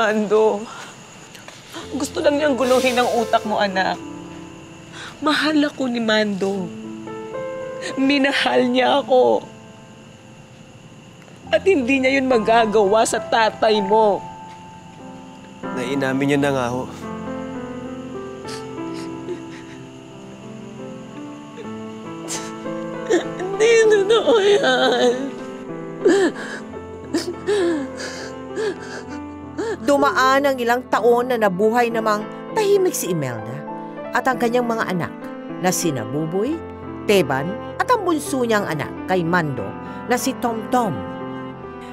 Mando. Gusto lang niyang guluhin ang utak mo, anak. Mahal ako ni Mando. Minahal niya ako. At hindi niya yun magagawa sa tatay mo. Nainamin niyo na nga ho. Hindi totoo yan. Dumaan ang ilang taon na nabuhay namang tahimik si Imelda at ang kanyang mga anak na sina Buboy, Teban at ang bunso niyang anak kay Mando na si Tomtom.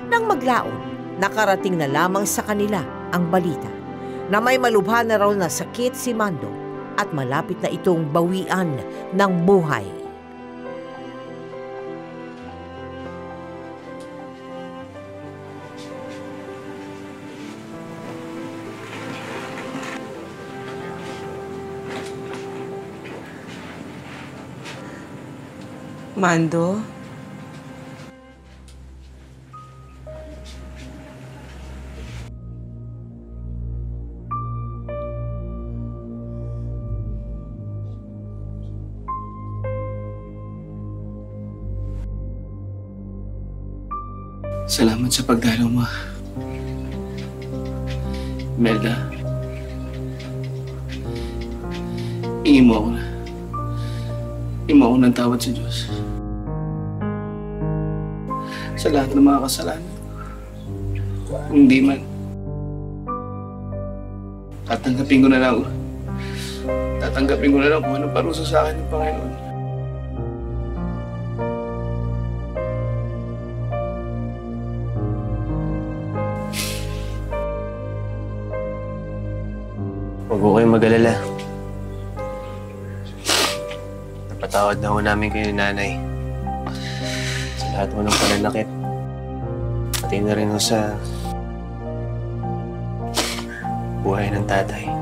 Nang maglaon, nakarating na lamang sa kanila ang balita na may malubha na raw na sakit si Mando at malapit na itong bawian ng buhay. Mando? Salamat sa pagdalaw mo. Imelda. Hingi mo ako na. Hingi mo ako ng tawad sa Diyos. Sa lahat ng mga kasalanan. Kung di man, tatanggapin ko na lang. Tatanggapin ko na lang kung anong parusa sa akin ng Panginoon. Huwag ko kayong mag-alala. Napatawad na ho namin kayo, nanay. Sa lahat mo ng pananakit. Pati na rin ho sa buhay ng tatay.